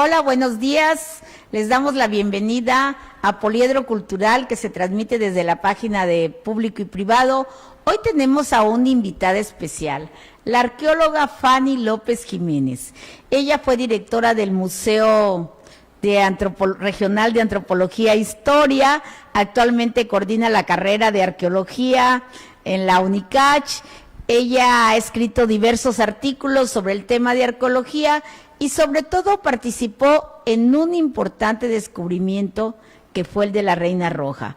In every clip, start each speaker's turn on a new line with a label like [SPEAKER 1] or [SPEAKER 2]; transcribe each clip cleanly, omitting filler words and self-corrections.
[SPEAKER 1] Hola, buenos días. Les damos la bienvenida a Poliedro Cultural, que se transmite desde la página de Público y Privado. Hoy tenemos a una invitada especial, la arqueóloga Fanny López Jiménez. Ella fue directora del Museo Regional de Antropología e Historia. Actualmente coordina la carrera de arqueología en la UNICACH. Ella ha escrito diversos artículos sobre el tema de arqueología y sobre todo participó en un importante descubrimiento que fue el de la Reina Roja.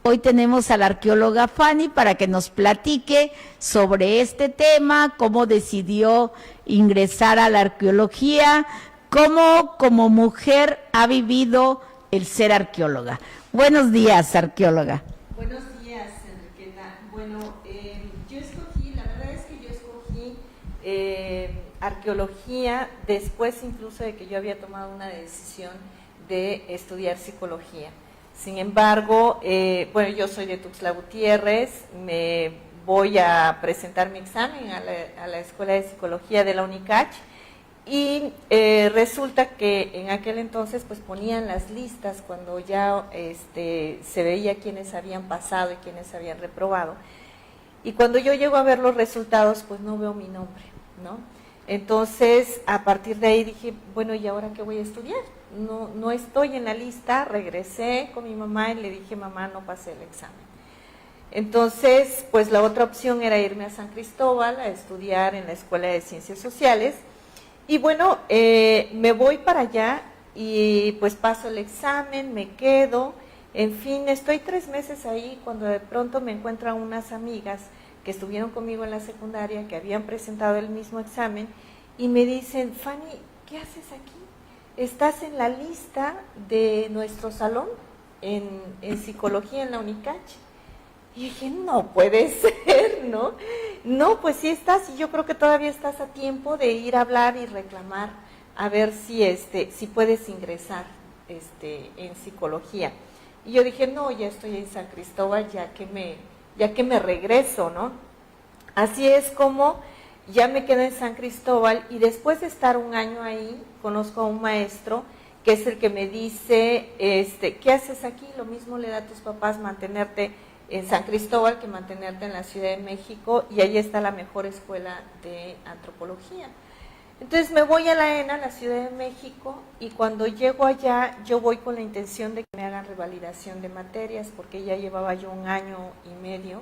[SPEAKER 1] Hoy tenemos a la arqueóloga Fanny para que nos platique sobre este tema, cómo decidió ingresar a la arqueología, cómo como mujer ha vivido el ser arqueóloga. Buenos días, arqueóloga.
[SPEAKER 2] Buenos días, Enriqueta. Bueno, yo escogí, la verdad es que yo escogí arqueología después incluso de que yo había tomado una decisión de estudiar psicología. Sin embargo, bueno, yo soy de Tuxtla Gutiérrez, me voy a presentar mi examen a la Escuela de Psicología de la UNICACH y resulta que en aquel entonces pues ponían las listas cuando ya se veía quiénes habían pasado y quiénes habían reprobado. Y cuando yo llego a ver los resultados, pues no veo mi nombre, ¿no? Entonces, a partir de ahí dije, bueno, ¿y ahora qué voy a estudiar? No estoy en la lista. Regresé con mi mamá y le dije, mamá, no pasé el examen. Entonces, pues la otra opción era irme a San Cristóbal a estudiar en la Escuela de Ciencias Sociales. Y bueno, me voy para allá y pues paso el examen, me quedo, en fin, estoy 3 meses ahí cuando de pronto me encuentran unas amigas que estuvieron conmigo en la secundaria, que habían presentado el mismo examen, y me dicen, Fanny, ¿qué haces aquí? Estás en la lista de nuestro salón en psicología en la UNICACH. Y dije, no puede ser, ¿no? No, pues sí estás, y yo creo que todavía estás a tiempo de ir a hablar y reclamar, a ver si puedes ingresar en psicología. Y yo dije, no, ya estoy en San Cristóbal, ya que me regreso, ¿no? Así es como ya me quedé en San Cristóbal y después de estar un año ahí, conozco a un maestro que es el que me dice, ¿qué haces aquí? Lo mismo le da a tus papás mantenerte en San Cristóbal que mantenerte en la Ciudad de México, y ahí está la mejor escuela de antropología. Entonces me voy a la ENA, la Ciudad de México, y cuando llego allá yo voy con la intención de que me hagan revalidación de materias, porque ya llevaba yo 1 año y medio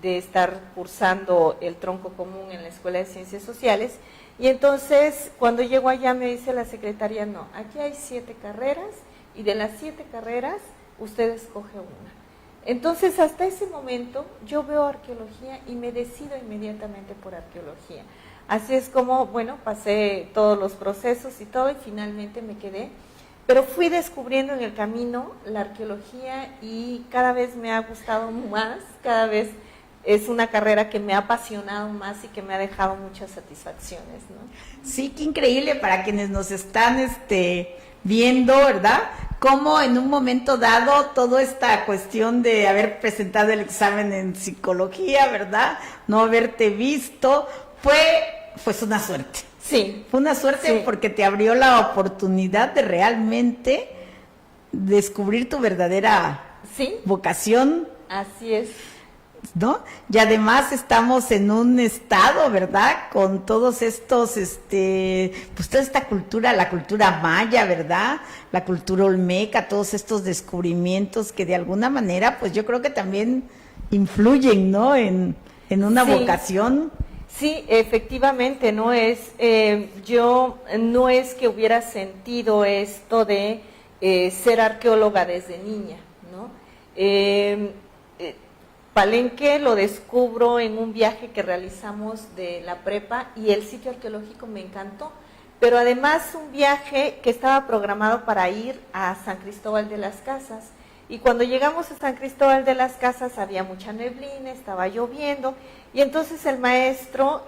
[SPEAKER 2] de estar cursando el tronco común en la Escuela de Ciencias Sociales, y entonces cuando llego allá me dice la secretaria, no, aquí hay 7 carreras, y de las 7 carreras usted escoge una. Entonces hasta ese momento yo veo arqueología y me decido inmediatamente por arqueología. Así es como, bueno, pasé todos los procesos y todo y finalmente me quedé, pero fui descubriendo en el camino la arqueología y cada vez me ha gustado más, cada vez es una carrera que me ha apasionado más y que me ha dejado muchas satisfacciones, ¿no?
[SPEAKER 1] Sí, qué increíble para quienes nos están viendo, ¿verdad? Cómo en un momento dado toda esta cuestión de haber presentado el examen en psicología, ¿verdad? No haberte visto, fue pues una suerte.
[SPEAKER 2] Sí.
[SPEAKER 1] Fue una suerte, sí, porque te abrió la oportunidad de realmente descubrir tu verdadera, sí, vocación.
[SPEAKER 2] Así es.
[SPEAKER 1] ¿No? Y además estamos en un estado, ¿verdad? Con todos estos, pues toda esta cultura, la cultura maya, ¿verdad? La cultura olmeca, todos estos descubrimientos que de alguna manera, pues yo creo que también influyen, ¿no? En una, sí, vocación.
[SPEAKER 2] Sí, efectivamente, no es, yo no es que hubiera sentido esto de ser arqueóloga desde niña, ¿no? Palenque lo descubro en un viaje que realizamos de la prepa y el sitio arqueológico me encantó, pero además un viaje que estaba programado para ir a San Cristóbal de las Casas, y cuando llegamos a San Cristóbal de las Casas había mucha neblina, estaba lloviendo, y entonces el maestro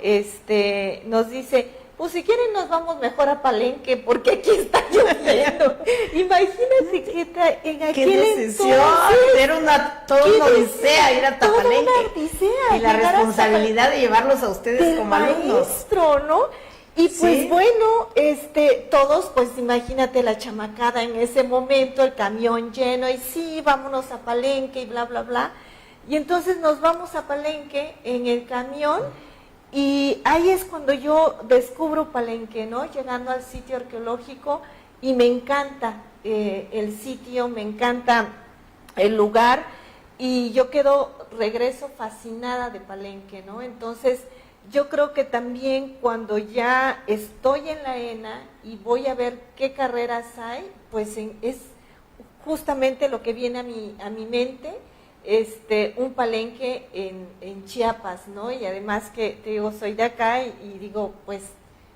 [SPEAKER 2] nos dice, pues si quieren nos vamos mejor a Palenque porque aquí está lloviendo. Imagínate que en aquel
[SPEAKER 1] decisión, era toda una odisea ir a Palenque. Y la responsabilidad de llevarlos a ustedes como alumnos.
[SPEAKER 2] Maestro, ¿no? Y pues
[SPEAKER 1] ¿Sí?
[SPEAKER 2] bueno, todos, pues imagínate la chamacada en ese momento, el camión lleno, y sí, vámonos a Palenque y bla, bla, bla. Y entonces nos vamos a Palenque en el camión, y ahí es cuando yo descubro Palenque, ¿no? Llegando al sitio arqueológico, y me encanta el sitio, me encanta el lugar, y yo regreso fascinada de Palenque, ¿no? Entonces, yo creo que también cuando ya estoy en la ENA y voy a ver qué carreras hay, pues es justamente lo que viene a mi mente, un Palenque en Chiapas, ¿no? Y además que te digo, soy de acá y digo, pues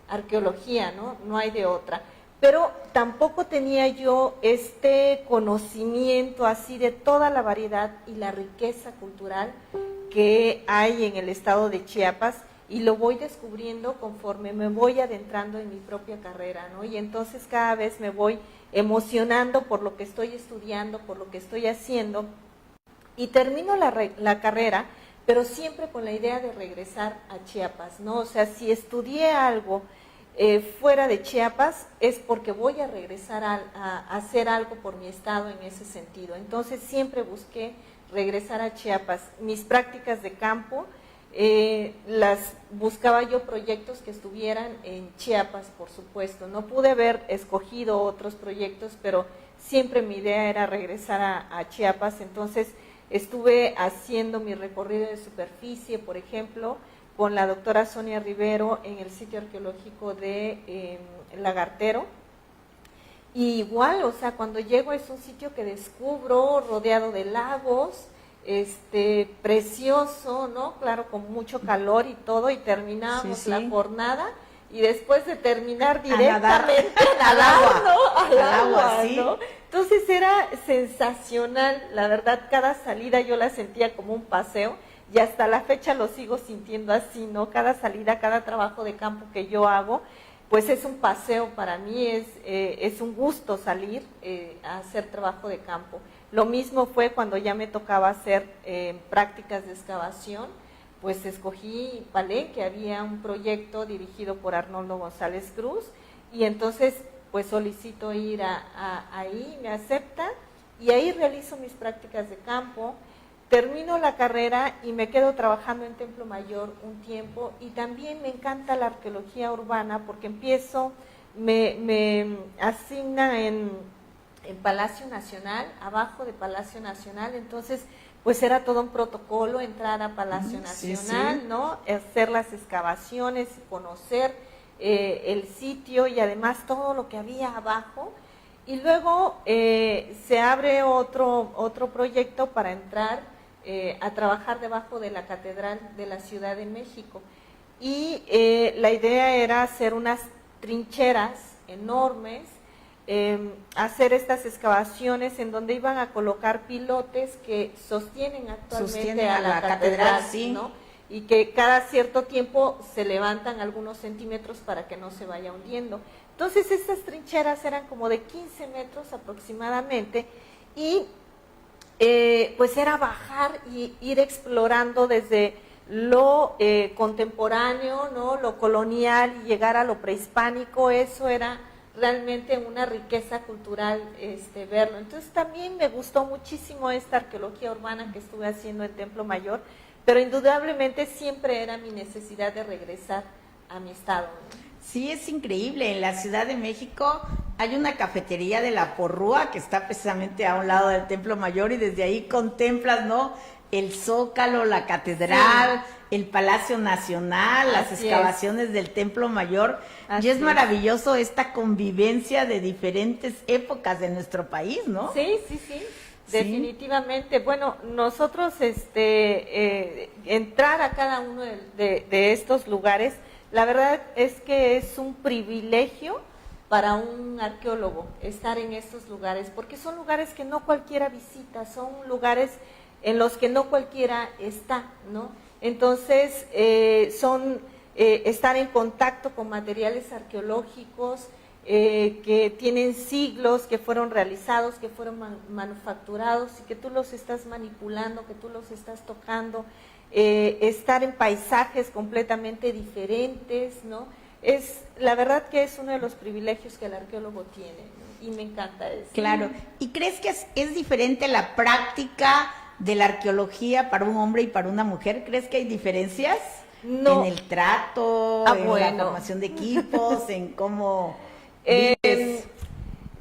[SPEAKER 2] arqueología, ¿no? No hay de otra. Pero tampoco tenía yo este conocimiento así de toda la variedad y la riqueza cultural que hay en el estado de Chiapas, y lo voy descubriendo conforme me voy adentrando en mi propia carrera, ¿no? Y entonces cada vez me voy emocionando por lo que estoy estudiando, por lo que estoy haciendo, y termino la carrera, pero siempre con la idea de regresar a Chiapas, ¿no? O sea, si estudié algo fuera de Chiapas, es porque voy a regresar a hacer algo por mi estado en ese sentido. Entonces siempre busqué regresar a Chiapas. Mis prácticas de campo, las buscaba yo proyectos que estuvieran en Chiapas, por supuesto. No pude haber escogido otros proyectos, pero siempre mi idea era regresar a Chiapas. Entonces estuve haciendo mi recorrido de superficie, por ejemplo, con la doctora Sonia Rivero en el sitio arqueológico de Lagartero. Y igual, o sea, cuando llego es un sitio que descubro rodeado de lagos, precioso, ¿no? Claro, con mucho calor y todo, y terminamos
[SPEAKER 1] Sí, sí.
[SPEAKER 2] la jornada, y después de terminar
[SPEAKER 1] A nadar.
[SPEAKER 2] directamente
[SPEAKER 1] Al agua.
[SPEAKER 2] ¿no? Al
[SPEAKER 1] Al agua,
[SPEAKER 2] agua,
[SPEAKER 1] sí.
[SPEAKER 2] ¿no? Entonces era sensacional, la verdad, cada salida yo la sentía como un paseo, y hasta la fecha lo sigo sintiendo así, ¿no? Cada salida, cada trabajo de campo que yo hago, pues es un paseo para mí, es un gusto salir a hacer trabajo de campo. Lo mismo fue cuando ya me tocaba hacer prácticas de excavación, pues escogí Palenque, había un proyecto dirigido por Arnoldo González Cruz, y entonces pues solicito ir ahí, me aceptan, y ahí realizo mis prácticas de campo. Termino la carrera y me quedo trabajando en Templo Mayor un tiempo, y también me encanta la arqueología urbana porque me asignan en Palacio Nacional, abajo de Palacio Nacional, entonces pues era todo un protocolo entrar a Palacio Nacional, sí, sí, ¿no? Hacer las excavaciones y conocer el sitio y además todo lo que había abajo. Y luego se abre otro proyecto para entrar a trabajar debajo de la Catedral de la Ciudad de México. Y la idea era hacer unas trincheras enormes, hacer estas excavaciones en donde iban a colocar pilotes que sostienen actualmente a la catedral, sí, ¿no? Y que cada cierto tiempo se levantan algunos centímetros para que no se vaya hundiendo. Entonces estas trincheras eran como de 15 metros aproximadamente, y pues era bajar y ir explorando desde lo contemporáneo, ¿no? Lo colonial, y llegar a lo prehispánico. Eso era realmente una riqueza cultural verlo. Entonces también me gustó muchísimo esta arqueología urbana que estuve haciendo en Templo Mayor, pero indudablemente siempre era mi necesidad de regresar a mi estado, ¿no?
[SPEAKER 1] Sí, es increíble. En la Ciudad de México hay una cafetería de La Porrúa que está precisamente a un lado del Templo Mayor, y desde ahí contemplas, ¿no? El Zócalo, la Catedral, sí, el Palacio Nacional, las excavaciones del Templo Mayor. Y es maravilloso esta convivencia de diferentes épocas de nuestro país, ¿no?
[SPEAKER 2] Sí, sí, sí. Definitivamente. Bueno, nosotros entrar a cada uno de estos lugares, la verdad es que es un privilegio para un arqueólogo estar en estos lugares, porque son lugares que no cualquiera visita, son lugares en los que no cualquiera está, ¿no? Entonces, estar en contacto con materiales arqueológicos que tienen siglos, que fueron realizados, que fueron manufacturados, y que tú los estás manipulando, que tú los estás tocando, estar en paisajes completamente diferentes, ¿no? la verdad que es uno de los privilegios que el arqueólogo tiene, ¿no? Y me encanta eso.
[SPEAKER 1] Claro. ¿Y crees que es diferente la práctica de la arqueología para un hombre y para una mujer? ¿Crees que hay diferencias?
[SPEAKER 2] No.
[SPEAKER 1] En el trato, en la formación de equipos, en cómo vives.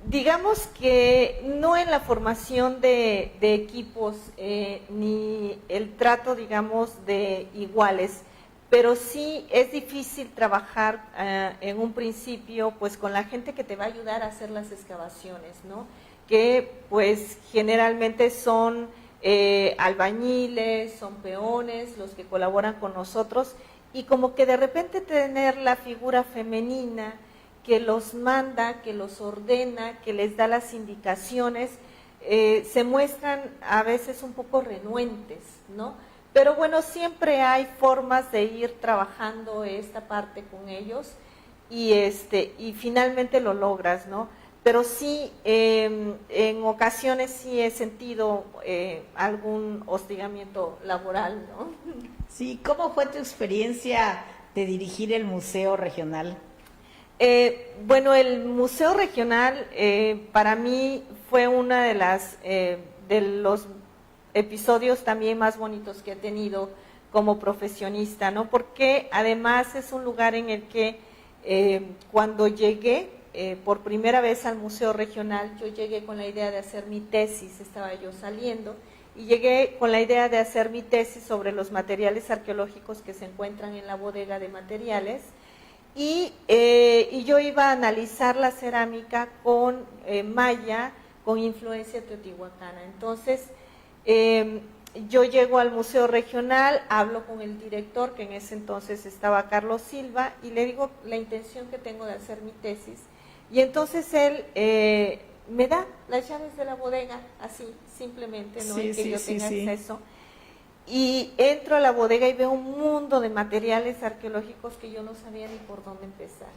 [SPEAKER 2] Digamos que no en la formación de equipos, ni el trato, digamos, de iguales, pero sí es difícil trabajar en un principio pues con la gente que te va a ayudar a hacer las excavaciones, ¿no? Que pues generalmente son albañiles, son peones, los que colaboran con nosotros, y como que de repente tener la figura femenina que los manda, que los ordena, que les da las indicaciones, se muestran a veces un poco renuentes, ¿no? Pero bueno, siempre hay formas de ir trabajando esta parte con ellos y finalmente lo logras, ¿no? Pero sí, en ocasiones sí he sentido algún hostigamiento laboral, ¿no?
[SPEAKER 1] Sí, ¿cómo fue tu experiencia de dirigir el Museo Regional?
[SPEAKER 2] Bueno, el Museo Regional para mí fue una de los episodios también más bonitos que he tenido como profesionista, ¿no? Porque además es un lugar en el que cuando llegué por primera vez al Museo Regional, yo llegué con la idea de hacer mi tesis, estaba yo saliendo, y llegué con la idea de hacer mi tesis sobre los materiales arqueológicos que se encuentran en la bodega de materiales, y yo iba a analizar la cerámica con maya, con influencia teotihuacana. Entonces, yo llego al Museo Regional, hablo con el director, que en ese entonces estaba Carlos Silva, y le digo la intención que tengo de hacer mi tesis, y entonces él me da las llaves de la bodega, así, simplemente, no es que yo tenga acceso. Y entro a la bodega y veo un mundo de materiales arqueológicos que yo no sabía ni por dónde empezar.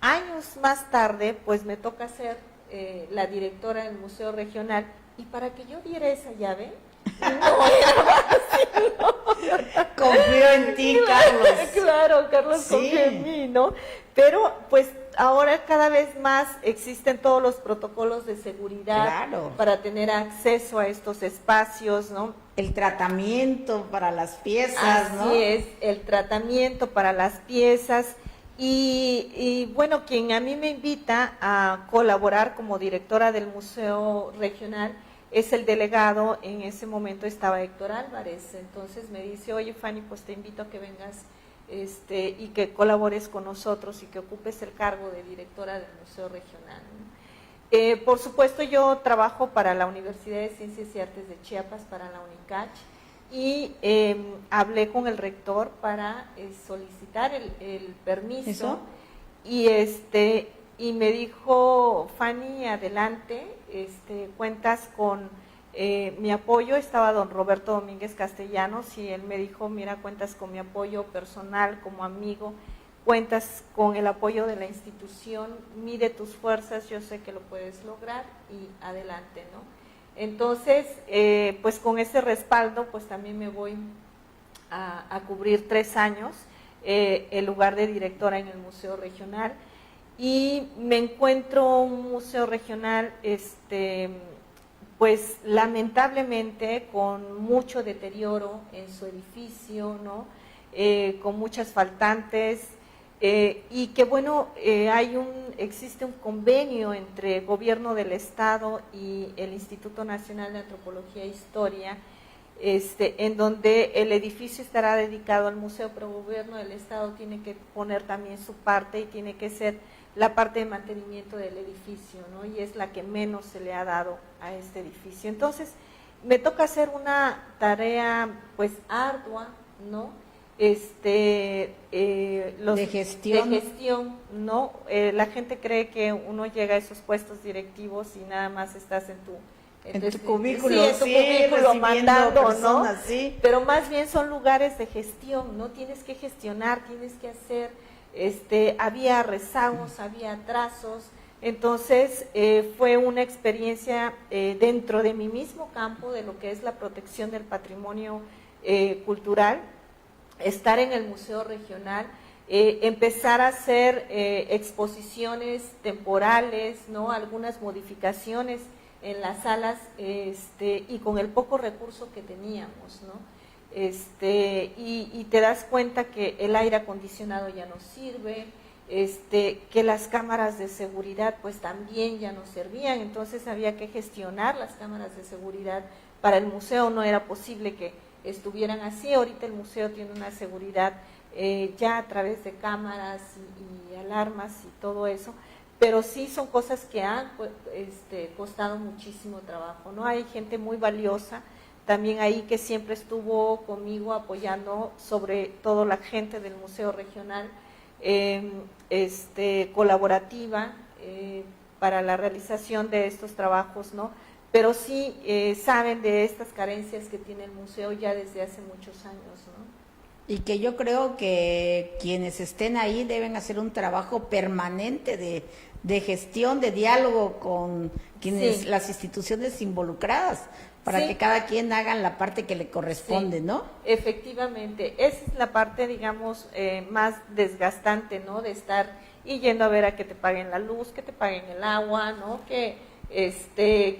[SPEAKER 2] Años más tarde, pues me toca ser la directora del Museo Regional, y para que yo viera esa llave, no era fácil, ¿no?
[SPEAKER 1] Confío en ti, Carlos.
[SPEAKER 2] Claro, Carlos confía en mí, ¿no? Pero pues ahora cada vez más existen todos los protocolos de seguridad para tener acceso a estos espacios, ¿no?
[SPEAKER 1] El tratamiento para las piezas, ¿no?
[SPEAKER 2] Así es, el tratamiento para las piezas. Y bueno, quien a mí me invita a colaborar como directora del Museo Regional es el delegado. En ese momento estaba Héctor Álvarez. Entonces me dice, oye Fanny, pues te invito a que vengas y que colabores con nosotros y que ocupes el cargo de directora del Museo Regional, ¿no? Por supuesto, yo trabajo para la Universidad de Ciencias y Artes de Chiapas, para la UNICACH, y hablé con el rector para solicitar el permiso. ¿Eso? Y me dijo, Fanny, adelante, cuentas con mi apoyo. Estaba don Roberto Domínguez Castellanos y él me dijo, mira, cuentas con mi apoyo personal como amigo, cuentas con el apoyo de la institución, mide tus fuerzas, yo sé que lo puedes lograr y adelante, ¿no? Entonces, pues con ese respaldo, pues también me voy a cubrir 3 años el lugar de directora en el Museo Regional, y me encuentro un museo regional, pues lamentablemente con mucho deterioro en su edificio, ¿no? Con muchas faltantes, y que bueno, existe un convenio entre el gobierno del estado y el Instituto Nacional de Antropología e Historia, en donde el edificio estará dedicado al museo, pero el gobierno del estado tiene que poner también su parte y tiene que ser la parte de mantenimiento del edificio, ¿no? Y es la que menos se le ha dado a este edificio. Entonces, me toca hacer una tarea pues ardua, ¿no? De gestión, ¿no? La gente cree que uno llega a esos puestos directivos y nada más estás en tu cubículo, cubículo mandando, ¿no? Sí. Pero más bien son lugares de gestión, ¿no? Tienes que gestionar, tienes que hacer, había rezagos, había atrasos. Entonces fue una experiencia dentro de mi mismo campo, de lo que es la protección del patrimonio cultural, estar en el Museo Regional, empezar a hacer exposiciones temporales, ¿no? Algunas modificaciones en las salas, y con el poco recurso que teníamos, ¿no? Y te das cuenta que el aire acondicionado ya no sirve, que las cámaras de seguridad pues también ya no servían, entonces había que gestionar las cámaras de seguridad para el museo, no era posible que estuvieran así. Ahorita el museo tiene una seguridad ya a través de cámaras y alarmas y todo eso, pero sí son cosas que han costado muchísimo trabajo, ¿no? Hay gente muy valiosa también ahí que siempre estuvo conmigo apoyando, sobre todo la gente del Museo Regional, colaborativa para la realización de estos trabajos, ¿no? Pero sí saben de estas carencias que tiene el museo ya desde hace muchos años, ¿no?
[SPEAKER 1] Y que yo creo que quienes estén ahí deben hacer un trabajo permanente de gestión, de diálogo con quienes, sí, las instituciones involucradas, para sí, que cada quien haga la parte que le corresponde, sí, ¿no?
[SPEAKER 2] Efectivamente, esa es la parte, digamos, más desgastante, ¿no? De estar y yendo a ver a que te paguen la luz, que te paguen el agua, ¿no? Que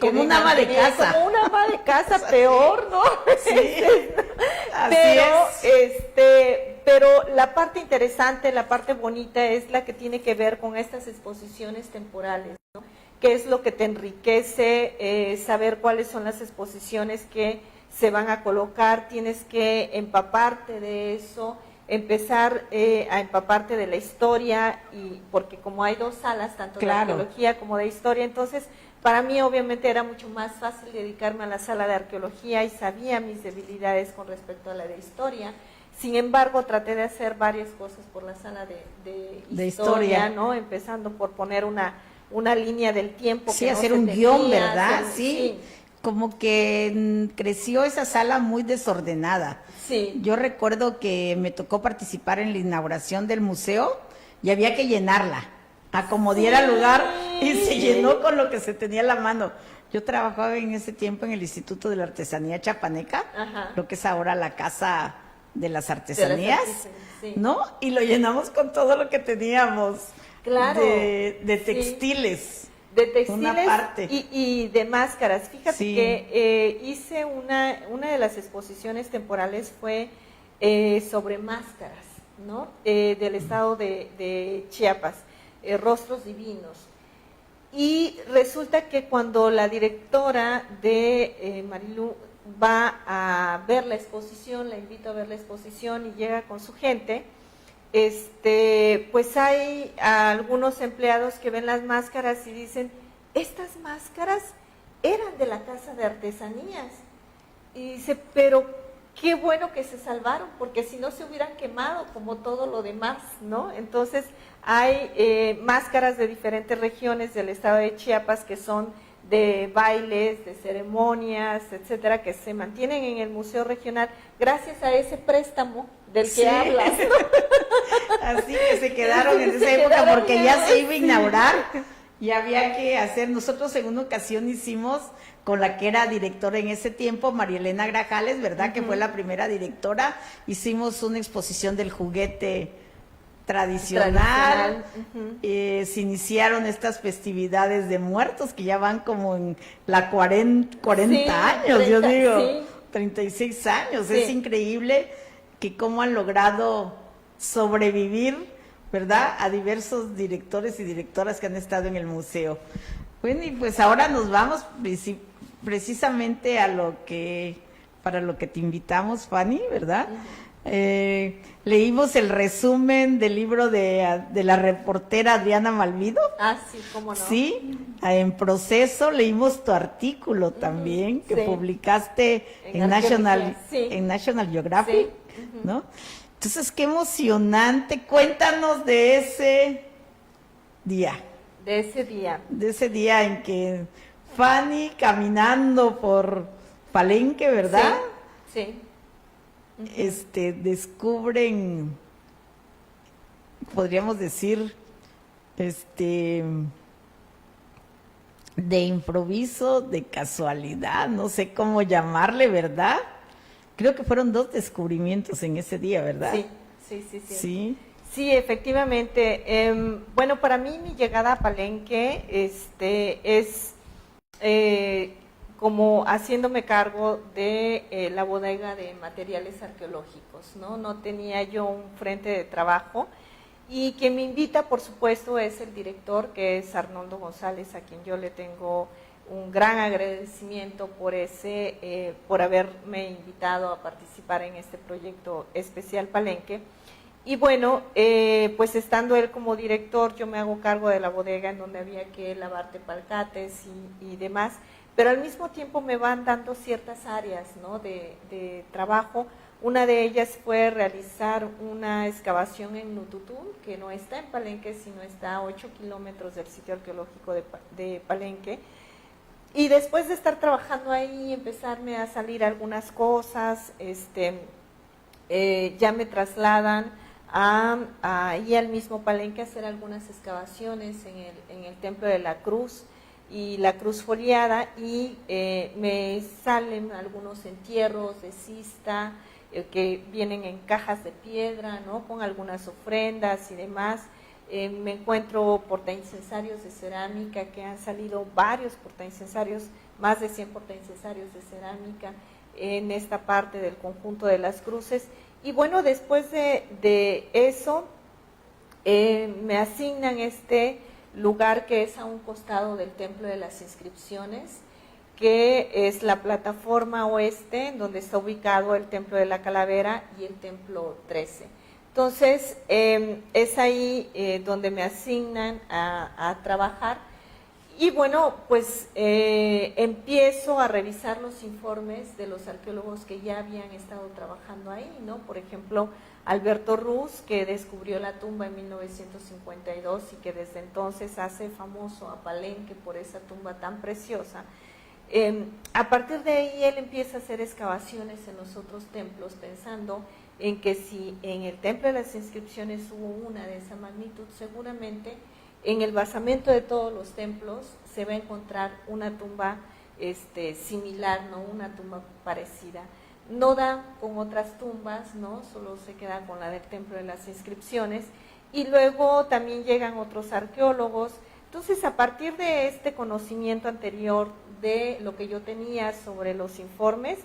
[SPEAKER 1] como una ama de casa,
[SPEAKER 2] como una ama de casa, peor, ¿no?
[SPEAKER 1] Sí,
[SPEAKER 2] pero pero la parte interesante, la parte bonita es la que tiene que ver con estas exposiciones temporales, ¿no? Que es lo que te enriquece, saber cuáles son las exposiciones que se van a colocar, tienes que empaparte de eso, empezar a empaparte de la historia, y porque como hay dos salas, tanto
[SPEAKER 1] claro,
[SPEAKER 2] de arqueología como de historia, entonces para mí obviamente era mucho más fácil dedicarme a la sala de arqueología y sabía mis debilidades con respecto a la de historia. Sin embargo, traté de hacer varias cosas por la sala de historia, ¿no? Empezando por poner una línea del tiempo.
[SPEAKER 1] Sí,
[SPEAKER 2] que
[SPEAKER 1] hacer
[SPEAKER 2] no
[SPEAKER 1] un
[SPEAKER 2] se
[SPEAKER 1] guión,
[SPEAKER 2] tenía,
[SPEAKER 1] ¿verdad?
[SPEAKER 2] hacer,
[SPEAKER 1] Sí,
[SPEAKER 2] sí,
[SPEAKER 1] como que creció esa sala muy desordenada.
[SPEAKER 2] Sí.
[SPEAKER 1] Yo recuerdo que me tocó participar en la inauguración del museo y había que llenarla, acomodiera el lugar, y se llenó con lo que se tenía a la mano. Yo trabajaba en ese tiempo en el Instituto de la Artesanía Chapaneca, ajá, lo que es ahora la Casa de las Artesanías,
[SPEAKER 2] sí,
[SPEAKER 1] ¿no? Y lo llenamos con todo lo que teníamos,
[SPEAKER 2] claro,
[SPEAKER 1] de textiles.
[SPEAKER 2] Sí. De textiles
[SPEAKER 1] una parte.
[SPEAKER 2] Y de máscaras. Fíjate, sí, que hice una de las exposiciones temporales fue sobre máscaras, ¿no? Del estado de Chiapas, rostros divinos. Y resulta que cuando la directora de Marilú va a ver la exposición, la invito a ver la exposición y llega con su gente, pues hay algunos empleados que ven las máscaras y dicen, estas máscaras eran de la Casa de Artesanías. Y dice, pero qué bueno que se salvaron, porque si no se hubieran quemado como todo lo demás, ¿no? Entonces hay máscaras de diferentes regiones del estado de Chiapas que son de bailes, de ceremonias, etcétera, que se mantienen en el Museo Regional gracias a ese préstamo del que hablas, ¿no?
[SPEAKER 1] Así que se quedaron en esa época porque ya se iba a inaugurar y había que hacer. Nosotros en una ocasión hicimos con la que era directora en ese tiempo, María Elena Grajales, ¿verdad? Que fue la primera directora. Hicimos una exposición del juguete tradicional. Se iniciaron estas festividades de muertos que ya van como en la 40 sí, años, 30, yo digo, sí. 36 años. Sí. Es increíble que cómo han logrado sobrevivir, ¿verdad?, a diversos directores y directoras que han estado en el museo. Bueno, y pues ahora nos vamos precisamente a para lo que te invitamos, Fanny, ¿verdad? Leímos el resumen del libro de la reportera Adriana Malvido.
[SPEAKER 2] Ah, sí, cómo no.
[SPEAKER 1] Sí, en Proceso leímos tu artículo también, que publicaste en National Geographic, ¿no? Entonces, qué emocionante. Cuéntanos de ese día.
[SPEAKER 2] De ese día.
[SPEAKER 1] De ese día en que Fanny caminando por Palenque, ¿verdad?
[SPEAKER 2] Sí.
[SPEAKER 1] Descubren, podríamos decir, de improviso, de casualidad, no sé cómo llamarle, ¿verdad? Creo que fueron 2 descubrimientos en ese día, ¿verdad?
[SPEAKER 2] Sí. Sí, efectivamente. Bueno, para mí mi llegada a Palenque es como haciéndome cargo de la bodega de materiales arqueológicos, ¿no? No tenía yo un frente de trabajo y quien me invita, por supuesto, es el director, que es Arnoldo González, a quien yo le tengo un gran agradecimiento por haberme invitado a participar en este proyecto especial Palenque. Y bueno, pues estando él como director, yo me hago cargo de la bodega en donde había que lavar tepalcates y demás, pero al mismo tiempo me van dando ciertas áreas, ¿no?, de trabajo. Una de ellas fue realizar una excavación en Nututún, que no está en Palenque, sino está a 8 kilómetros del sitio arqueológico de Palenque. Y después de estar trabajando ahí, empezarme a salir algunas cosas, ya me trasladan ahí al mismo Palenque a hacer algunas excavaciones en el Templo de la Cruz y la Cruz Foliada, y me salen algunos entierros de cista que vienen en cajas de piedra, ¿no?, con algunas ofrendas y demás. Me encuentro portaincensarios de cerámica, que han salido varios portaincensarios, más de 100 portaincensarios de cerámica en esta parte del conjunto de las cruces. Y bueno, después de eso, me asignan este lugar que es a un costado del Templo de las Inscripciones, que es la plataforma oeste, en donde está ubicado el Templo de la Calavera y el Templo 13. Entonces, es ahí donde me asignan a trabajar. Y bueno, pues empiezo a revisar los informes de los arqueólogos que ya habían estado trabajando ahí, ¿no? Por ejemplo, Alberto Ruz, que descubrió la tumba en 1952 y que desde entonces hace famoso a Palenque por esa tumba tan preciosa. A partir de ahí él empieza a hacer excavaciones en los otros templos, pensando en que si en el Templo de las Inscripciones hubo una de esa magnitud, seguramente en el basamento de todos los templos se va a encontrar una tumba similar, ¿no?, una tumba parecida. No da con otras tumbas, ¿no?, solo se queda con la del Templo de las Inscripciones. Y luego también llegan otros arqueólogos. Entonces, a partir de este conocimiento anterior de lo que yo tenía sobre los informes,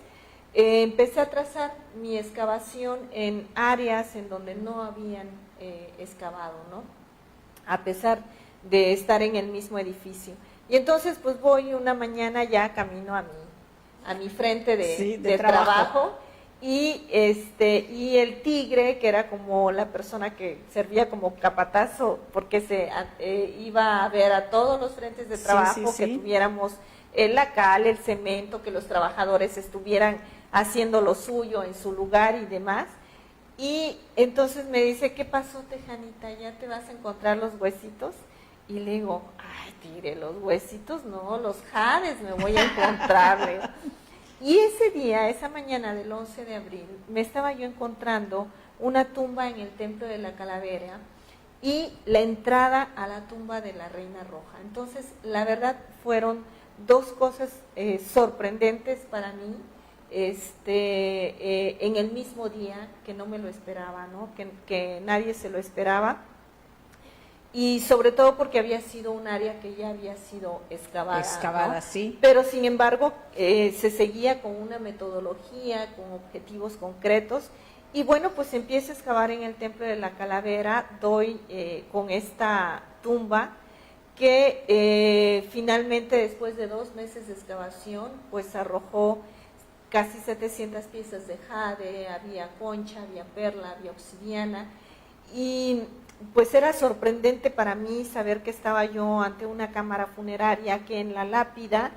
[SPEAKER 2] empecé a trazar mi excavación en áreas en donde no habían excavado, ¿no?, a pesar de estar en el mismo edificio. Y entonces pues voy una mañana, ya camino a mi frente de trabajo, y el tigre, que era como la persona que servía como capatazo, porque iba a ver a todos los frentes de trabajo, que tuviéramos la cal, el cemento, que los trabajadores estuvieran haciendo lo suyo en su lugar y demás. Y entonces me dice, ¿qué pasó, Tejanita? ¿Ya te vas a encontrar los huesitos? Y le digo, ay, tigre, los huesitos no, los jades me voy a encontrar. Y ese día, esa mañana del 11 de abril, me estaba yo encontrando una tumba en el Templo de la Calavera y la entrada a la tumba de la Reina Roja. Entonces, la verdad, fueron dos cosas sorprendentes para mí, en el mismo día, que no me lo esperaba, ¿no?, que nadie se lo esperaba, y sobre todo porque había sido un área que ya había sido excavada, ¿no?,
[SPEAKER 1] sí.
[SPEAKER 2] Pero sin embargo se seguía con una metodología, con objetivos concretos. Y bueno, pues empiezo a excavar en el Templo de la Calavera, doy con esta tumba que finalmente, después de 2 meses de excavación, pues arrojó casi 700 piezas de jade, había concha, había perla, había obsidiana, y pues era sorprendente para mí saber que estaba yo ante una cámara funeraria, que en la lápida,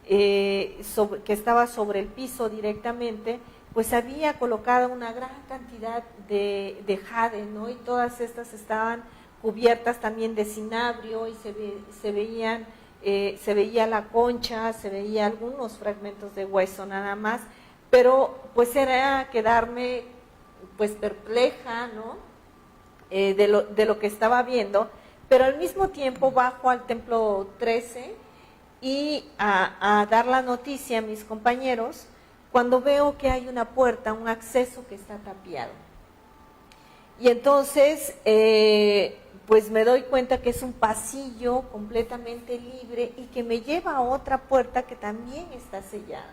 [SPEAKER 2] que estaba sobre el piso directamente, pues había colocado una gran cantidad de jade, ¿no?, y todas estas estaban cubiertas también de cinabrio, y se veía la concha, se veía algunos fragmentos de hueso nada más, pero pues era quedarme pues perpleja, ¿no?, de lo que estaba viendo. Pero al mismo tiempo bajo al Templo 13 y a dar la noticia a mis compañeros, cuando veo que hay una puerta, un acceso que está tapiado. Y entonces, pues me doy cuenta que es un pasillo completamente libre y que me lleva a otra puerta que también está sellada.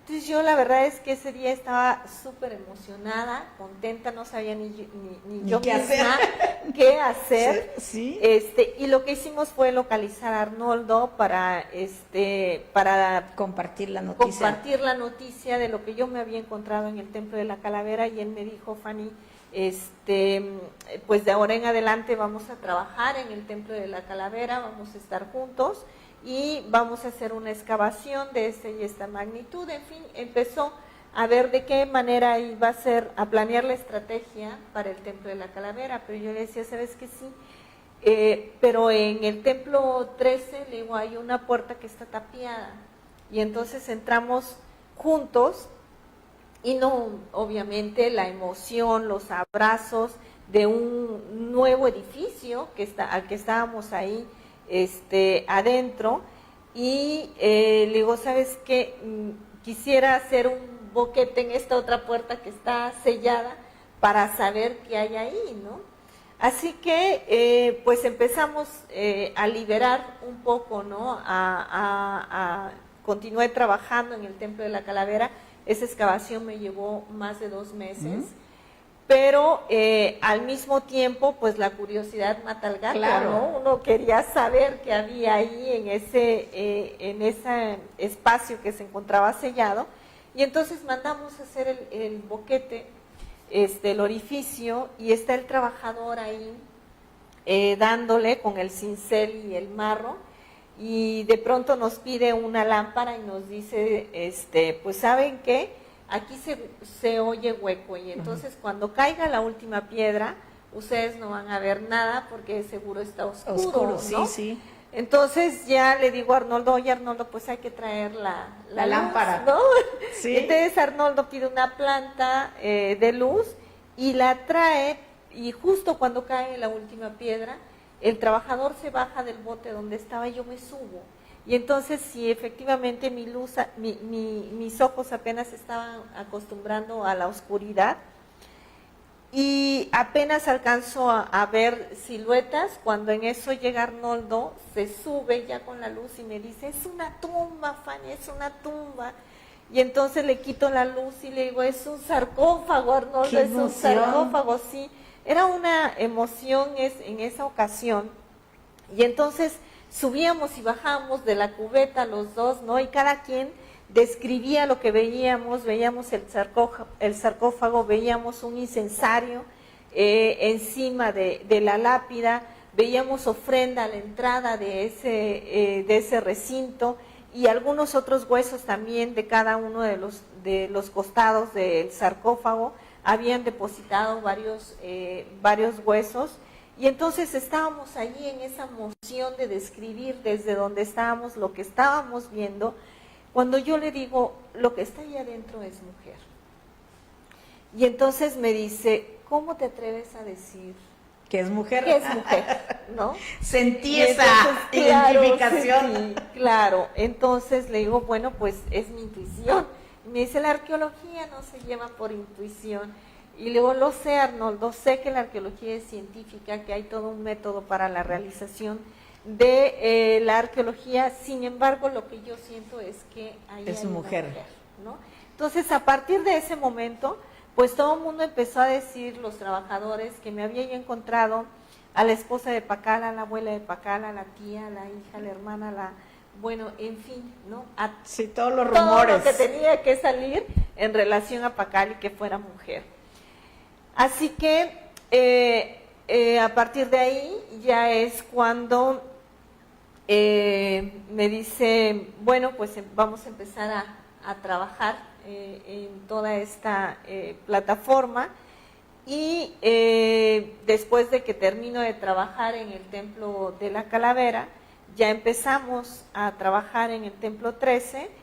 [SPEAKER 2] Entonces yo la verdad es que ese día estaba súper emocionada, contenta, no sabía ni yo
[SPEAKER 1] qué
[SPEAKER 2] misma qué hacer.
[SPEAKER 1] Sí.
[SPEAKER 2] Y lo que hicimos fue localizar a Arnoldo para
[SPEAKER 1] Compartir la
[SPEAKER 2] noticia de lo que yo me había encontrado en el Templo de la Calavera, y él me dijo, Fanny, pues de ahora en adelante vamos a trabajar en el Templo de la Calavera, vamos a estar juntos y vamos a hacer una excavación de esta y esta magnitud. En fin, empezó a ver de qué manera iba a ser, a planear la estrategia para el Templo de la Calavera, pero yo le decía, ¿sabes qué? Sí, pero en el Templo 13, le digo, hay una puerta que está tapiada, y entonces entramos juntos, y no, obviamente, la emoción, los abrazos de un nuevo edificio al que estábamos ahí adentro, y le digo, ¿sabes qué? Quisiera hacer un boquete en esta otra puerta que está sellada para saber qué hay ahí, ¿no? Así que pues empezamos a liberar un poco, ¿no? Continué trabajando en el Templo de la Calavera. Esa excavación me llevó más de 2 meses. Pero al mismo tiempo, pues la curiosidad mata al gato,
[SPEAKER 1] claro,
[SPEAKER 2] ¿no? Uno quería saber qué había ahí en ese espacio que se encontraba sellado, y entonces mandamos a hacer el boquete, el orificio, y está el trabajador ahí dándole con el cincel y el marro, y de pronto nos pide una lámpara y nos dice, pues ¿saben qué? Aquí se oye hueco, y entonces cuando caiga la última piedra, ustedes no van a ver nada porque seguro está oscuro, ¿no?
[SPEAKER 1] Sí.
[SPEAKER 2] Entonces ya le digo a Arnoldo, oye Arnoldo, pues hay que traer la
[SPEAKER 1] lámpara,
[SPEAKER 2] luz, ¿no?
[SPEAKER 1] Sí.
[SPEAKER 2] Entonces Arnoldo pide una planta de luz y la trae, y justo cuando cae la última piedra, el trabajador se baja del bote donde estaba y yo me subo. Y entonces, si efectivamente mis ojos apenas se estaban acostumbrando a la oscuridad, y apenas alcanzo a ver siluetas, cuando en eso llega Arnoldo, se sube ya con la luz y me dice, es una tumba, Fanny, es una tumba. Y entonces le quito la luz y le digo, es un sarcófago, Arnoldo, es un sarcófago, sí. Era una emoción en esa ocasión. Y entonces subíamos y bajábamos de la cubeta los dos, ¿no? Y cada quien describía lo que veíamos el sarcófago, veíamos un incensario encima de la lápida, veíamos ofrenda a la entrada de ese recinto, y algunos otros huesos también de cada uno de los costados del sarcófago. Habían depositado varios huesos. Y entonces estábamos allí en esa moción de describir desde donde estábamos lo que estábamos viendo, cuando yo le digo, lo que está ahí adentro es mujer. Y entonces me dice, ¿cómo te atreves a decir
[SPEAKER 1] que es mujer?
[SPEAKER 2] Que es mujer, ¿no?
[SPEAKER 1] Sentí esa identificación.
[SPEAKER 2] Sí, claro. Entonces le digo, bueno, pues es mi intuición. Y me dice, la arqueología no se lleva por intuición. Y luego lo sé, Arnoldo, sé que la arqueología es científica, que hay todo un método para la realización de la arqueología. Sin embargo, lo que yo siento es que ahí
[SPEAKER 1] es
[SPEAKER 2] hay una
[SPEAKER 1] mujer,
[SPEAKER 2] ¿no? Entonces, a partir de ese momento, pues todo el mundo empezó a decir, los trabajadores, que me había yo encontrado a la esposa de Pacala, la abuela de Pacala, la tía, la hija, la hermana, bueno, en fin, ¿no?
[SPEAKER 1] Sí, todos los rumores.
[SPEAKER 2] Todo lo que tenía que salir en relación a Pacala y que fuera mujer. Así que a partir de ahí ya es cuando me dice, bueno, pues vamos a empezar a trabajar en toda esta plataforma, y después de que termino de trabajar en el Templo de la Calavera, ya empezamos a trabajar en el Templo 13.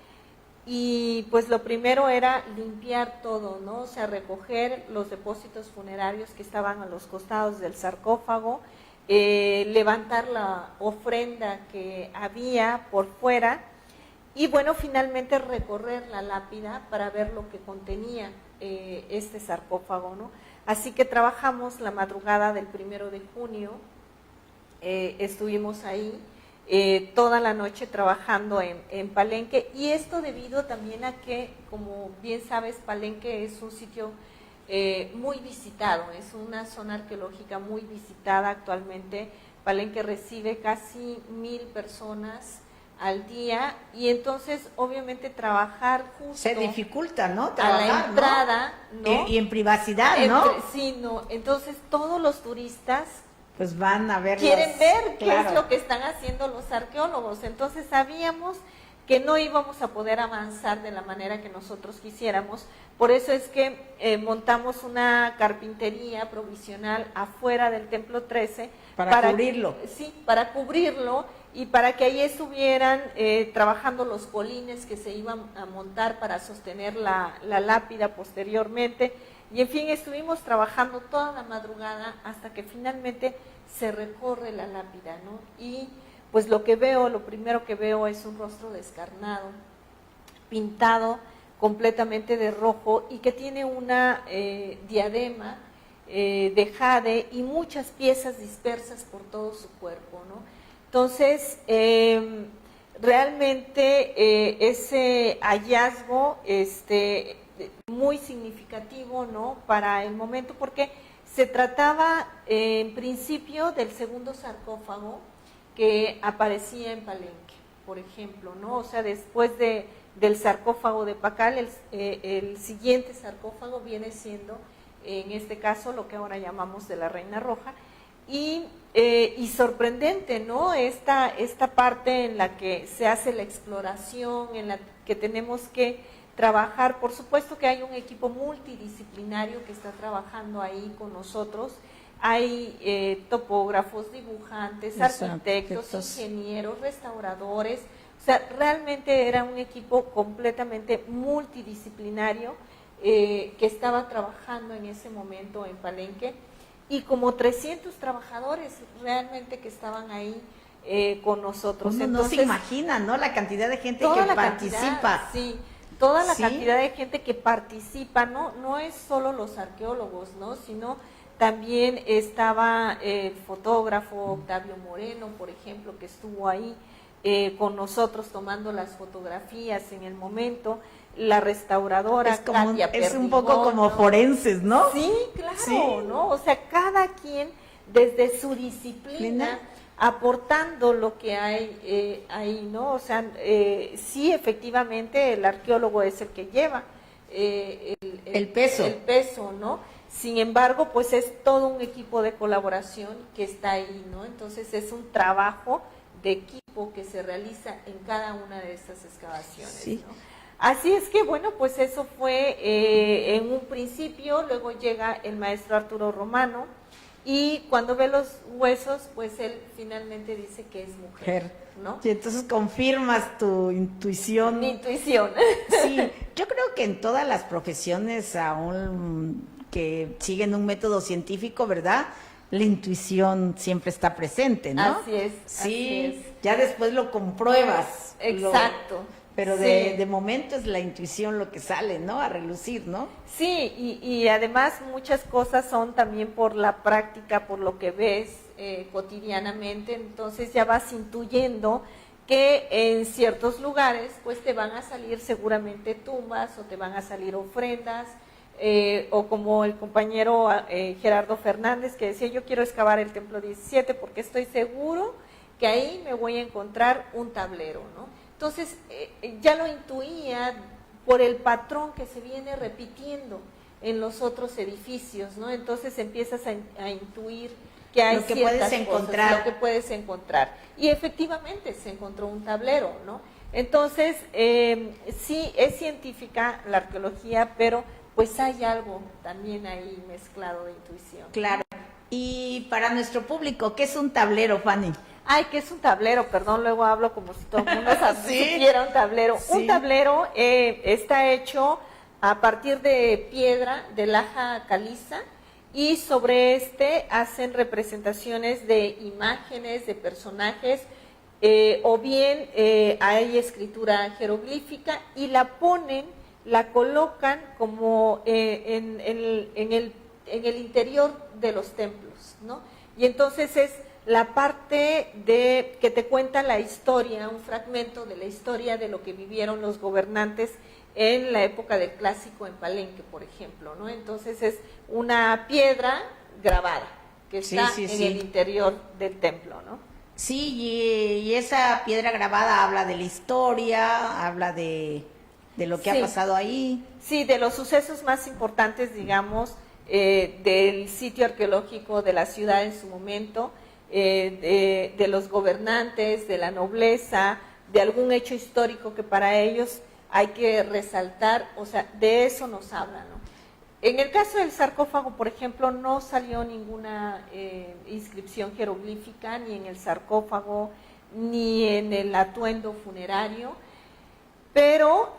[SPEAKER 2] Y pues lo primero era limpiar todo, ¿no? O sea, recoger los depósitos funerarios que estaban a los costados del sarcófago, levantar la ofrenda que había por fuera, y bueno, finalmente recorrer la lápida para ver lo que contenía este sarcófago, ¿no? Así que trabajamos la madrugada del 1 de junio, estuvimos ahí toda la noche trabajando en Palenque, y esto debido también a que, como bien sabes, Palenque es un sitio muy visitado, es una zona arqueológica muy visitada actualmente. Palenque recibe casi 1000 personas al día, y entonces obviamente trabajar justo
[SPEAKER 1] se dificulta, ¿no?
[SPEAKER 2] Trabajar, a la entrada, ¿no?
[SPEAKER 1] Y en privacidad, ¿no?
[SPEAKER 2] Sí, no. Entonces todos los turistas
[SPEAKER 1] pues van a ver,
[SPEAKER 2] quieren ver qué es lo que están haciendo los arqueólogos. Entonces sabíamos que no íbamos a poder avanzar de la manera que nosotros quisiéramos. Por eso es que montamos una carpintería provisional afuera del Templo 13.
[SPEAKER 1] Para cubrirlo.
[SPEAKER 2] Sí, para cubrirlo, y para que ahí estuvieran trabajando los polines que se iban a montar para sostener la lápida posteriormente. Y en fin, estuvimos trabajando toda la madrugada hasta que finalmente se recorre la lápida, ¿no? Y pues lo primero que veo es un rostro descarnado, pintado completamente de rojo, y que tiene una diadema de jade y muchas piezas dispersas por todo su cuerpo, ¿no? Entonces, realmente ese hallazgo muy significativo, ¿no?, para el momento, porque se trataba en principio del segundo sarcófago que aparecía en Palenque, por ejemplo, ¿no? O sea, después del sarcófago de Pacal, el siguiente sarcófago viene siendo, en este caso, lo que ahora llamamos de la Reina Roja. Y sorprendente, ¿no?, esta parte en la que se hace la exploración, en la que tenemos que trabajar. Por supuesto que hay un equipo multidisciplinario que está trabajando ahí con nosotros. Hay topógrafos, dibujantes, arquitectos, ingenieros, restauradores. O sea, realmente era un equipo completamente multidisciplinario que estaba trabajando en ese momento en Palenque, y como 300 trabajadores realmente que estaban ahí con nosotros.
[SPEAKER 1] Uno
[SPEAKER 2] entonces,
[SPEAKER 1] no se imagina, ¿no?, la cantidad de gente que participa.
[SPEAKER 2] Toda la cantidad de gente que participa, no es solo los arqueólogos, ¿no?, sino también estaba el fotógrafo Octavio Moreno, por ejemplo, que estuvo ahí con nosotros tomando las fotografías en el momento. La restauradora Katia Perdigón,
[SPEAKER 1] es un poco como forenses, ¿no?
[SPEAKER 2] Sí, claro, ¿no? O sea, cada quien desde su disciplina aportando lo que hay ahí, ¿no? O sea, sí, efectivamente, el arqueólogo es el que lleva el peso, ¿no? Sin embargo, pues es todo un equipo de colaboración que está ahí, ¿no? Entonces es un trabajo de equipo que se realiza en cada una de estas excavaciones,
[SPEAKER 1] sí,
[SPEAKER 2] ¿no? Así es que, bueno, pues eso fue en un principio. Luego llega el maestro Arturo Romano, y cuando ve los huesos, pues él finalmente dice que es mujer, ¿no?
[SPEAKER 1] Y entonces confirmas tu intuición.
[SPEAKER 2] Mi intuición.
[SPEAKER 1] Sí, yo creo que en todas las profesiones, aún que siguen un método científico, ¿verdad?, la intuición siempre está presente, ¿no?
[SPEAKER 2] Así es.
[SPEAKER 1] Sí,
[SPEAKER 2] así es.
[SPEAKER 1] Ya después lo compruebas.
[SPEAKER 2] Exacto.
[SPEAKER 1] Pero
[SPEAKER 2] sí,
[SPEAKER 1] de momento es la intuición lo que sale, ¿no?, a relucir, ¿no?
[SPEAKER 2] Sí, y además muchas cosas son también por la práctica, por lo que ves cotidianamente. Entonces ya vas intuyendo que en ciertos lugares pues te van a salir seguramente tumbas, o te van a salir ofrendas, o como el compañero Gerardo Fernández, que decía: yo quiero excavar el Templo 17 porque estoy seguro que ahí me voy a encontrar un tablero, ¿no? Entonces, ya lo intuía por el patrón que se viene repitiendo en los otros edificios, ¿no? Entonces empiezas a intuir que hay
[SPEAKER 1] lo que
[SPEAKER 2] ciertas
[SPEAKER 1] puedes encontrar.
[SPEAKER 2] Cosas, lo que puedes encontrar. Y efectivamente se encontró un tablero, ¿no? Entonces, sí, es científica la arqueología, pero pues hay algo también ahí mezclado de intuición.
[SPEAKER 1] Claro. Y para nuestro público, ¿qué es un tablero, Fanny?
[SPEAKER 2] Ay, ¿qué es un tablero? Perdón, luego hablo como si todo el mundo
[SPEAKER 1] ¿Sí?
[SPEAKER 2] supiera un tablero.
[SPEAKER 1] Sí.
[SPEAKER 2] Un tablero está hecho a partir de piedra, de laja caliza, y sobre hacen representaciones de imágenes, de personajes, o bien hay escritura jeroglífica, y la colocan como en en el interior de los templos, ¿no? Y entonces es la parte de que te cuenta la historia, un fragmento de la historia de lo que vivieron los gobernantes en la época del clásico en Palenque, por ejemplo, ¿no? Entonces es una piedra grabada que está en el interior del templo, ¿no?
[SPEAKER 1] Sí, y esa piedra grabada habla de la historia, habla de lo que ha pasado ahí.
[SPEAKER 2] Sí, de los sucesos más importantes, digamos, del sitio arqueológico de la ciudad en su momento, de los gobernantes, de la nobleza, de algún hecho histórico que para ellos hay que resaltar, o sea, de eso nos habla, ¿no? En el caso del sarcófago, por ejemplo, no salió ninguna inscripción jeroglífica, ni en el sarcófago, ni en el atuendo funerario, pero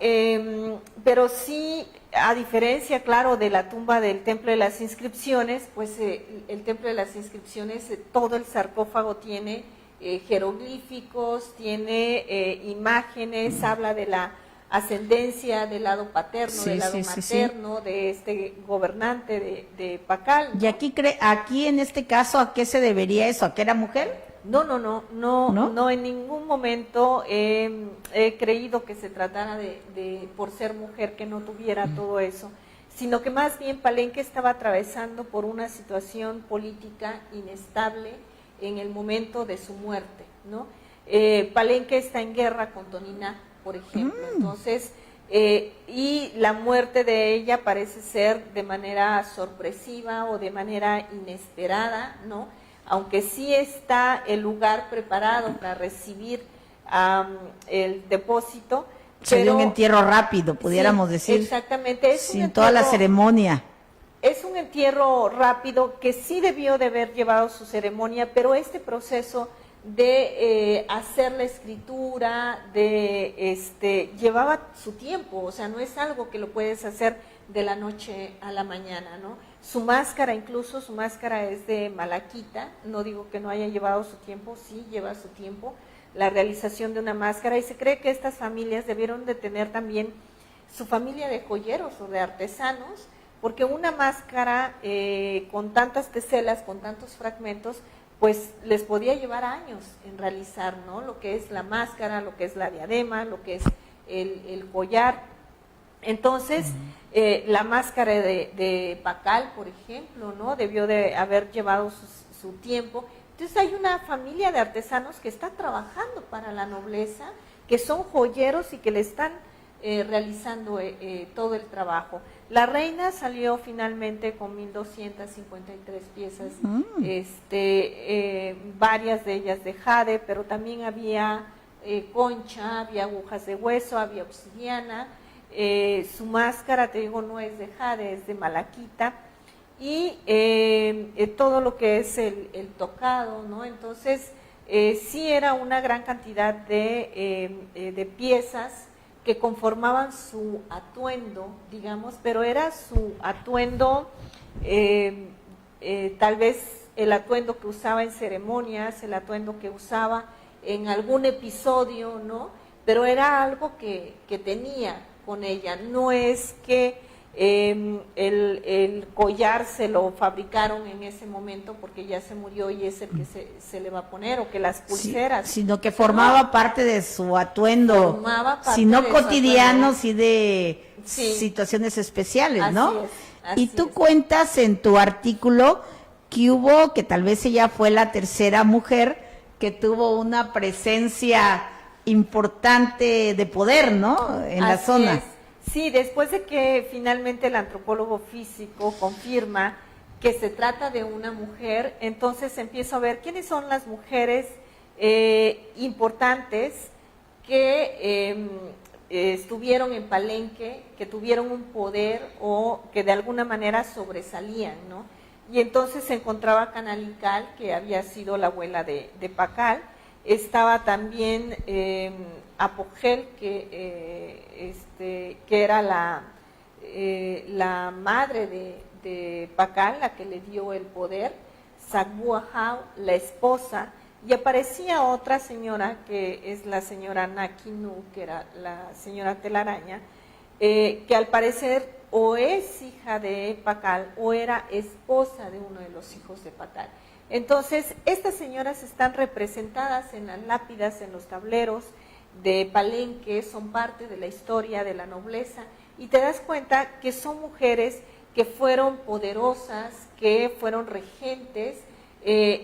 [SPEAKER 2] sí, a diferencia, claro, de la tumba del Templo de las Inscripciones, pues el Templo de las Inscripciones, todo el sarcófago tiene jeroglíficos, tiene imágenes, habla de la ascendencia del lado paterno, del lado materno, de este gobernante de Pacal, ¿no?
[SPEAKER 1] Y aquí en este caso, ¿a qué se debería eso? ¿A que era mujer?
[SPEAKER 2] No, en ningún momento he creído que se tratara de por ser mujer que no tuviera todo eso, sino que más bien Palenque estaba atravesando por una situación política inestable en el momento de su muerte, ¿no? Palenque está en guerra con Toniná, por ejemplo, entonces, y la muerte de ella parece ser de manera sorpresiva o de manera inesperada, ¿no? Aunque sí está el lugar preparado para recibir el depósito.
[SPEAKER 1] Sería un entierro rápido, pudiéramos decir.
[SPEAKER 2] Exactamente.
[SPEAKER 1] Sin toda la ceremonia.
[SPEAKER 2] Es un entierro rápido que sí debió de haber llevado su ceremonia, pero este proceso de hacer la escritura, llevaba su tiempo, o sea, no es algo que lo puedes hacer de la noche a la mañana, ¿no? Su máscara, incluso su máscara es de malaquita, no digo que no haya llevado su tiempo, sí lleva su tiempo la realización de una máscara, y se cree que estas familias debieron de tener también su familia de joyeros o de artesanos, porque una máscara con tantas teselas, con tantos fragmentos, pues les podía llevar años en realizar, ¿no? Lo que es la máscara, lo que es la diadema, lo que es el collar. Entonces, la máscara de Pacal, por ejemplo, ¿no? Debió de haber llevado su tiempo. Entonces hay una familia de artesanos que está trabajando para la nobleza, que son joyeros y que le están realizando todo el trabajo. La reina salió finalmente con 1,253 piezas, varias de ellas de jade, pero también había concha, había agujas de hueso, había obsidiana. Su máscara, te digo, no es de jade, es de malaquita, y todo lo que es el tocado, ¿no? Entonces, sí era una gran cantidad de piezas que conformaban su atuendo, digamos, pero era su atuendo, tal vez el atuendo que usaba en ceremonias, el atuendo que usaba en algún episodio, ¿no? Pero era algo que tenía con ella, no es que el collar se lo fabricaron en ese momento porque ya se murió y es el que se le va a poner, o que las pulseras.
[SPEAKER 1] Sí, sino que formaba parte de su atuendo, si no cotidiano, sí de situaciones especiales, ¿no?
[SPEAKER 2] Así
[SPEAKER 1] y tú cuentas en tu artículo que tal vez ella fue la tercera mujer que tuvo una presencia importante de poder, ¿no? En la zona.
[SPEAKER 2] Es. Sí, después de que finalmente el antropólogo físico confirma que se trata de una mujer, entonces empiezo a ver quiénes son las mujeres importantes que estuvieron en Palenque, que tuvieron un poder o que de alguna manera sobresalían, ¿no? Y entonces se encontraba Canalical, que había sido la abuela de Pacal. Estaba también Apogel, que era la madre de Pacal, la que le dio el poder, Sagbuajau, la esposa, y aparecía otra señora, que es la señora Nakinu, que era la señora Telaraña, que al parecer o es hija de Pacal o era esposa de uno de los hijos de Pacal. Entonces, estas señoras están representadas en las lápidas, en los tableros de Palenque, son parte de la historia de la nobleza, y te das cuenta que son mujeres que fueron poderosas, que fueron regentes.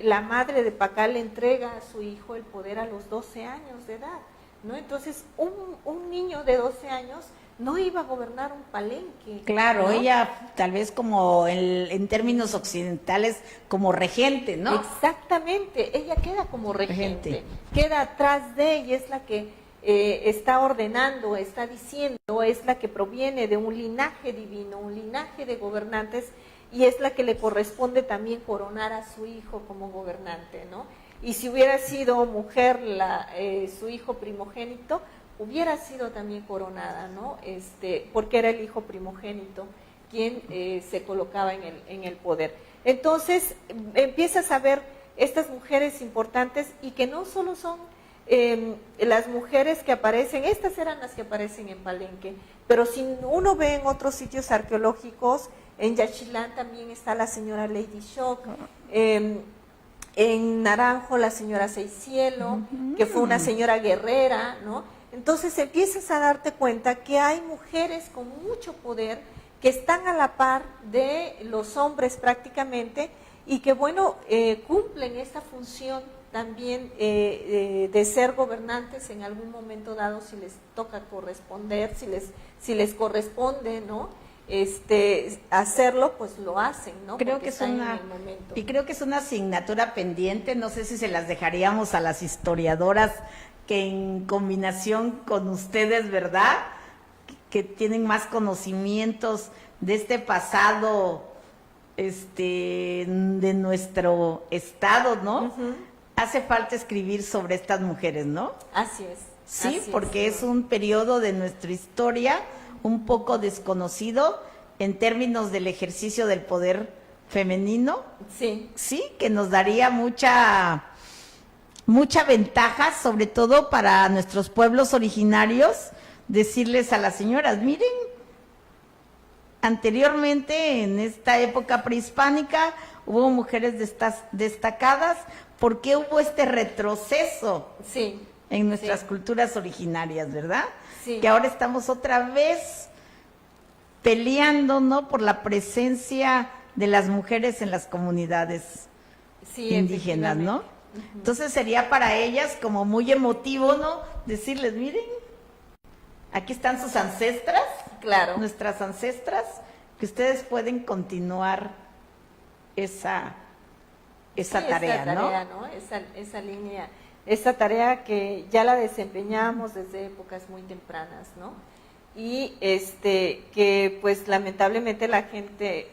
[SPEAKER 2] La madre de Pacal le entrega a su hijo el poder a los 12 años de edad, ¿no? Entonces, un niño de 12 años no iba a gobernar un Palenque.
[SPEAKER 1] Claro,
[SPEAKER 2] ¿no?
[SPEAKER 1] ella tal vez como en términos occidentales como regente, ¿no?
[SPEAKER 2] Exactamente, ella queda como regente, queda atrás de ella, es la que está ordenando, está diciendo, es la que proviene de un linaje divino, un linaje de gobernantes, y es la que le corresponde también coronar a su hijo como gobernante, ¿no? Y si hubiera sido mujer su hijo primogénito, hubiera sido también coronada, ¿no? Porque era el hijo primogénito quien se colocaba en el poder. Entonces, empiezas a ver estas mujeres importantes, y que no solo son las mujeres que aparecen, estas eran las que aparecen en Palenque, pero si uno ve en otros sitios arqueológicos, en Yaxchilán también está la señora Lady Shock, en Naranjo la señora Seicielo, que fue una señora guerrera, ¿no? Entonces empiezas a darte cuenta que hay mujeres con mucho poder que están a la par de los hombres prácticamente, y que bueno, cumplen esta función también de ser gobernantes en algún momento dado, si les toca corresponder, si les corresponde, ¿no? Hacerlo, pues lo hacen, ¿no?
[SPEAKER 1] Creo
[SPEAKER 2] porque
[SPEAKER 1] que es
[SPEAKER 2] están
[SPEAKER 1] una,
[SPEAKER 2] en el momento.
[SPEAKER 1] y creo que es una asignatura pendiente, no sé si se las dejaríamos a las historiadoras, que en combinación con ustedes, ¿verdad?, que tienen más conocimientos de este pasado de nuestro estado, ¿no? Hace falta escribir sobre estas mujeres, ¿no?
[SPEAKER 2] Así es.
[SPEAKER 1] Sí,
[SPEAKER 2] así
[SPEAKER 1] porque es un periodo de nuestra historia un poco desconocido en términos del ejercicio del poder femenino.
[SPEAKER 2] Sí.
[SPEAKER 1] Sí, que nos daría mucha ventaja, sobre todo para nuestros pueblos originarios, decirles a las señoras, miren, anteriormente en esta época prehispánica hubo mujeres destacadas, ¿por qué hubo este retroceso en nuestras culturas originarias, verdad?
[SPEAKER 2] Sí.
[SPEAKER 1] Que ahora estamos otra vez peleando, ¿no?, por la presencia de las mujeres en las comunidades indígenas, ¿no? Entonces sería para ellas como muy emotivo, ¿no?, decirles, miren, aquí están sus ancestras,
[SPEAKER 2] claro,
[SPEAKER 1] nuestras ancestras, que ustedes pueden continuar esa tarea, ¿no?
[SPEAKER 2] Esa línea, esa tarea que ya la desempeñamos desde épocas muy tempranas, ¿no? Y que pues lamentablemente la gente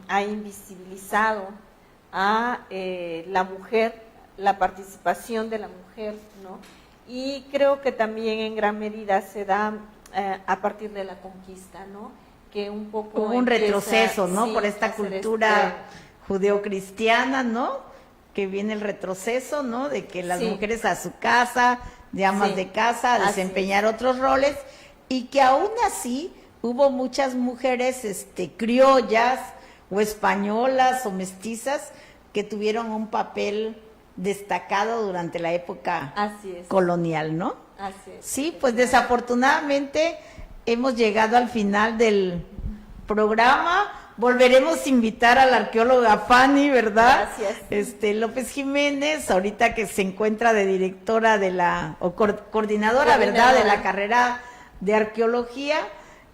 [SPEAKER 2] ha invisibilizado a la mujer, la participación de la mujer, ¿no? Y creo que también en gran medida se da a partir de la conquista, ¿no? Que un poco
[SPEAKER 1] hubo un retroceso, ¿no?
[SPEAKER 2] Sí,
[SPEAKER 1] por esta cultura judeocristiana, ¿no? Que viene el retroceso, ¿no? De que las mujeres a su casa, de amas de casa, a desempeñar otros roles, y que aún así hubo muchas mujeres criollas o españolas o mestizas que tuvieron un papel destacado durante la época colonial, ¿no?
[SPEAKER 2] Así es.
[SPEAKER 1] Sí, pues desafortunadamente hemos llegado al final del programa. Volveremos a invitar a la arqueóloga Fanny, ¿verdad?
[SPEAKER 2] Gracias.
[SPEAKER 1] López Jiménez, ahorita que se encuentra de directora coordinadora, ¿verdad?, de la carrera de arqueología,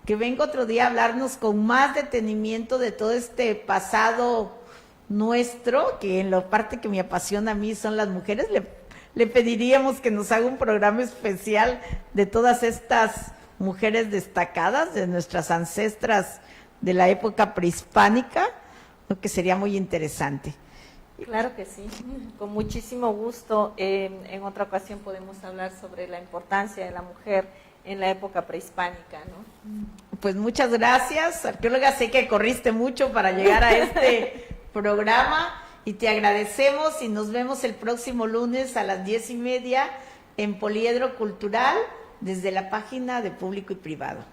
[SPEAKER 1] que venga otro día a hablarnos con más detenimiento de todo este pasado nuestro, que en la parte que me apasiona a mí son las mujeres. Le pediríamos que nos haga un programa especial de todas estas mujeres destacadas, de nuestras ancestras de la época prehispánica, lo que sería muy interesante.
[SPEAKER 2] Claro que sí, con muchísimo gusto. En otra ocasión podemos hablar sobre la importancia de la mujer en la época prehispánica, ¿no?
[SPEAKER 1] Pues muchas gracias, arqueóloga, sé que corriste mucho para llegar a este programa y te agradecemos, y nos vemos el próximo lunes a las 10:30 en Poliedro Cultural, desde la página de Público y Privado.